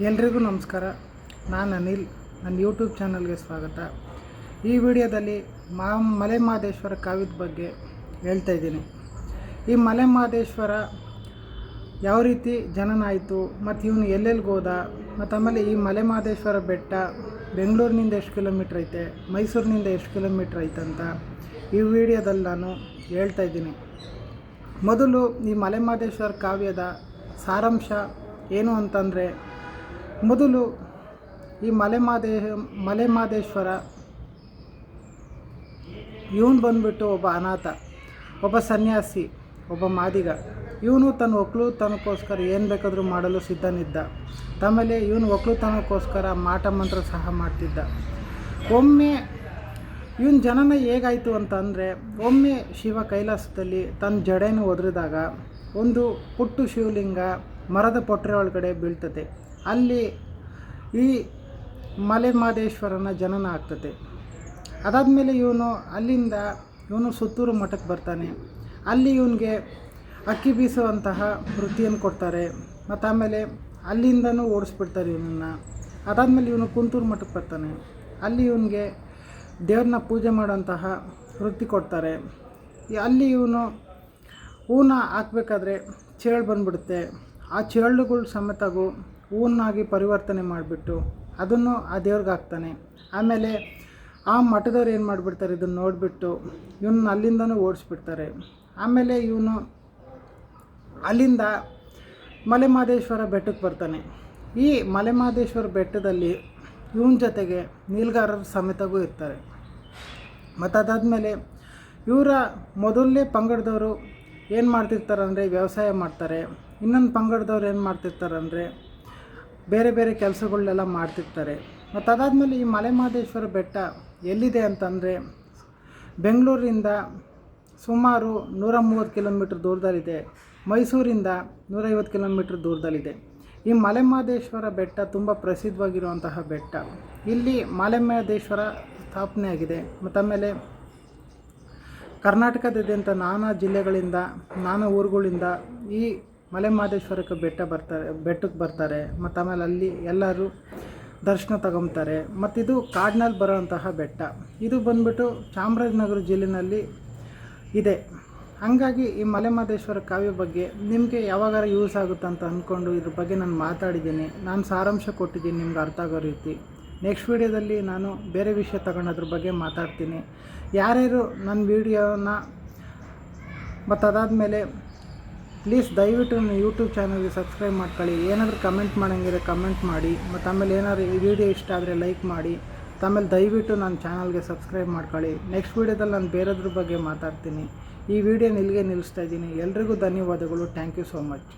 ಎಲ್ರಿಗೂ ನಮಸ್ಕಾರ. ನಾನು ಅನಿಲ್. ನನ್ನ ಯೂಟ್ಯೂಬ್ ಚಾನಲ್ಗೆ ಸ್ವಾಗತ. ಈ ವಿಡಿಯೋದಲ್ಲಿ ಮಲೆ ಮಹದೇಶ್ವರ ಕಾವ್ಯದ ಬಗ್ಗೆ ಹೇಳ್ತಾ ಇದ್ದೀನಿ. ಈ ಮಲೆ ಮಹದೇಶ್ವರ ಯಾವ ರೀತಿ ಜನನ ಆಯಿತು, ಮತ್ತು ಇವನು ಎಲ್ಲೆಲ್ಲಿಗೆ ಹೋದ, ಮತ್ತು ಆಮೇಲೆ ಈ ಮಲೆ ಮಹದೇಶ್ವರ ಬೆಟ್ಟ ಬೆಂಗಳೂರಿನಿಂದ ಎಷ್ಟು ಕಿಲೋಮೀಟ್ರ್ ಐತೆ, ಮೈಸೂರಿನಿಂದ ಎಷ್ಟು ಕಿಲೋಮೀಟ್ರ್ ಐತಂತ ಈ ವಿಡಿಯೋದಲ್ಲಿ ನಾನು ಹೇಳ್ತಾ ಇದ್ದೀನಿ. ಮೊದಲು ಈ ಮಲೆ ಮಹದೇಶ್ವರ ಕಾವ್ಯದ ಸಾರಾಂಶ ಏನು ಅಂತಂದರೆ, ಮೊದಲು ಈ ಮಲೆ ಮಹದೇಶ್ವರ ಇವನು ಬಂದುಬಿಟ್ಟು ಒಬ್ಬ ಅನಾಥ, ಒಬ್ಬ ಸನ್ಯಾಸಿ, ಒಬ್ಬ ಮಾದಿಗ. ಇವನು ತನ್ನ ಒಕ್ಕಲುತನಕ್ಕೋಸ್ಕರ ಏನು ಬೇಕಾದರೂ ಮಾಡಲು ಸಿದ್ಧನಿದ್ದ. ಆಮೇಲೆ ಇವನು ಒಕ್ಕಲುತನಕ್ಕೋಸ್ಕರ ಮಾಟ ಮಂತ್ರ ಸಹ ಮಾಡ್ತಿದ್ದ. ಒಮ್ಮೆ ಇವನ ಜನನ ಹೇಗಾಯಿತು ಅಂತ ಅಂದರೆ, ಒಮ್ಮೆ ಶಿವ ಕೈಲಾಸದಲ್ಲಿ ತನ್ನ ಜಡೆಯನ್ನು ಒದರಿದಾಗ ಒಂದು ಪುಟ್ಟು ಶಿವಲಿಂಗ ಮರದ ಪೊಟ್ರೆ ಒಳಗಡೆ ಬೀಳ್ತದೆ. ಅಲ್ಲಿ ಈ ಮಲೆ ಮಹದೇಶ್ವರನ ಜನನ ಆಗ್ತದೆ. ಅದಾದಮೇಲೆ ಇವನು ಸುತ್ತೂರು ಮಠಕ್ಕೆ ಬರ್ತಾನೆ. ಅಲ್ಲಿ ಇವನಿಗೆ ಅಕ್ಕಿ ಬೀಸುವಂತಹ ವೃತ್ತಿಯನ್ನು ಕೊಡ್ತಾರೆ. ಮತ್ತು ಆಮೇಲೆ ಅಲ್ಲಿಂದನೂ ಓಡಿಸ್ಬಿಡ್ತಾರೆ ಇವನನ್ನು. ಅದಾದಮೇಲೆ ಇವನು ಕುಂತೂರು ಮಠಕ್ಕೆ ಬರ್ತಾನೆ. ಅಲ್ಲಿ ಇವನಿಗೆ ದೇವ್ರನ್ನ ಪೂಜೆ ಮಾಡೋಂತಹ ವೃತ್ತಿ ಕೊಡ್ತಾರೆ. ಅಲ್ಲಿ ಇವನು ಹೂನ ಹಾಕ್ಬೇಕಾದ್ರೆ ಚೇಳು ಬಂದುಬಿಡುತ್ತೆ. ಆ ಚೇಳುಗಳು ಸಮೇತಗೂ ಹೂವನ್ನಾಗಿ ಪರಿವರ್ತನೆ ಮಾಡಿಬಿಟ್ಟು ಅದನ್ನು ಆ ದೇವ್ರಿಗೆ ಹಾಕ್ತಾನೆ. ಆಮೇಲೆ ಆ ಮಠದವ್ರು ಏನು ಮಾಡಿಬಿಡ್ತಾರೆ, ಇದನ್ನು ನೋಡಿಬಿಟ್ಟು ಇವನ್ನ ಅಲ್ಲಿಂದನೂ ಓಡಿಸ್ಬಿಡ್ತಾರೆ. ಆಮೇಲೆ ಇವನು ಅಲ್ಲಿಂದ ಮಲೆ ಮಹದೇಶ್ವರ ಬೆಟ್ಟಕ್ಕೆ ಬರ್ತಾನೆ. ಈ ಮಲೆ ಮಹದೇಶ್ವರ ಬೆಟ್ಟದಲ್ಲಿ ಇವನ ಜೊತೆಗೆ ನೀಲ್ಗಾರರು ಸಮೇತಗೂ ಇರ್ತಾರೆ. ಮತ್ತು ಅದಾದಮೇಲೆ ಇವರ ಮೊದಲನೇ ಪಂಗಡದವರು ಏನು ಮಾಡ್ತಿರ್ತಾರಂದರೆ ವ್ಯವಸಾಯ ಮಾಡ್ತಾರೆ. ಇನ್ನೊಂದು ಪಂಗಡದವ್ರು ಏನು ಮಾಡ್ತಿರ್ತಾರಂದರೆ ಬೇರೆ ಬೇರೆ ಕೆಲಸಗಳನ್ನೆಲ್ಲ ಮಾಡ್ತಿರ್ತಾರೆ. ಮತ್ತು ಅದಾದಮೇಲೆ ಈ ಮಲೆ ಮಹದೇಶ್ವರ ಬೆಟ್ಟ ಎಲ್ಲಿದೆ ಅಂತಂದರೆ, ಬೆಂಗಳೂರಿಂದ ಸುಮಾರು 130 ಕಿಲೋಮೀಟ್ರ್ ದೂರದಲ್ಲಿದೆ. ಮೈಸೂರಿಂದ 150 ಕಿಲೋಮೀಟ್ರ್ ದೂರದಲ್ಲಿದೆ. ಈ ಮಲೆ ಮಹದೇಶ್ವರ ಬೆಟ್ಟ ತುಂಬ ಪ್ರಸಿದ್ಧವಾಗಿರುವಂತಹ ಬೆಟ್ಟ. ಇಲ್ಲಿ ಮಲೆ ಮಹದೇಶ್ವರ ಸ್ಥಾಪನೆ ಆಗಿದೆ. ಮತ್ತು ಆಮೇಲೆ ಕರ್ನಾಟಕದಾದ್ಯಂತ ನಾನಾ ಜಿಲ್ಲೆಗಳಿಂದ, ನಾನಾ ಊರುಗಳಿಂದ ಈ ಮಲೆ ಮಹದೇಶ್ವರಕ್ಕೆ ಬೆಟ್ಟಕ್ಕೆ ಬರ್ತಾರೆ. ಮತ್ತು ಆಮೇಲೆ ಅಲ್ಲಿ ಎಲ್ಲರೂ ದರ್ಶನ ತಗೊತಾರೆ. ಮತ್ತು ಇದು ಕಾಡಿನಲ್ಲಿ ಬರೋವಂತಹ ಬೆಟ್ಟ. ಇದು ಬಂದುಬಿಟ್ಟು ಚಾಮರಾಜನಗರ ಜಿಲ್ಲೆಯಲ್ಲಿ ಇದೆ. ಹಾಗಾಗಿ ಈ ಮಲೆ ಮಹದೇಶ್ವರ ಕಾವ್ಯ ಬಗ್ಗೆ ನಿಮಗೆ ಯಾವಾಗಾರ ಯೂಸ್ ಆಗುತ್ತೆ ಅಂತ ಅಂದ್ಕೊಂಡು ಇದ್ರ ಬಗ್ಗೆ ನಾನು ಮಾತಾಡಿದ್ದೀನಿ. ನಾನು ಸಾರಾಂಶ ಕೊಟ್ಟಿದ್ದೀನಿ ನಿಮ್ಗೆ ಅರ್ಥ ಆಗೋ ರೀತಿ. ನೆಕ್ಸ್ಟ್ ವೀಡಿಯೋದಲ್ಲಿ ನಾನು ಬೇರೆ ವಿಷಯ ತಗೊಂಡೋದ್ರ ಬಗ್ಗೆ ಮಾತಾಡ್ತೀನಿ. ಯಾರ್ಯಾರು ನನ್ನ ವೀಡಿಯೋನ ಮತ್ತು ಅದಾದಮೇಲೆ ಪ್ಲೀಸ್ ದಯವಿಟ್ಟು ನನ್ನ ಯೂಟ್ಯೂಬ್ ಚಾನಲ್ಗೆ ಸಬ್ಸ್ಕ್ರೈಬ್ ಮಾಡ್ಕೊಳ್ಳಿ. ಏನಾದರೂ ಕಮೆಂಟ್ ಮಾಡೋಂಗಿದ್ರೆ ಕಮೆಂಟ್ ಮಾಡಿ. ಮತ್ತು ಆಮೇಲೆ ಏನಾದರೂ ಈ ವಿಡಿಯೋ ಇಷ್ಟ ಆದರೆ ಲೈಕ್ ಮಾಡಿ. ಆಮೇಲೆ ದಯವಿಟ್ಟು ನನ್ನ ಚಾನಲ್ಗೆ ಸಬ್ಸ್ಕ್ರೈಬ್ ಮಾಡ್ಕೊಳ್ಳಿ. ನೆಕ್ಸ್ಟ್ ವೀಡಿಯೋದಲ್ಲಿ ನಾನು ಬೇರೆದ್ರ ಬಗ್ಗೆ ಮಾತಾಡ್ತೀನಿ. ಈ ವಿಡಿಯೋನ ಇಲ್ಲಿಗೆ ನಿಲ್ಲಿಸ್ತಾ ಇದ್ದೀನಿ. ಎಲ್ರಿಗೂ ಧನ್ಯವಾದಗಳು. Thank you so much.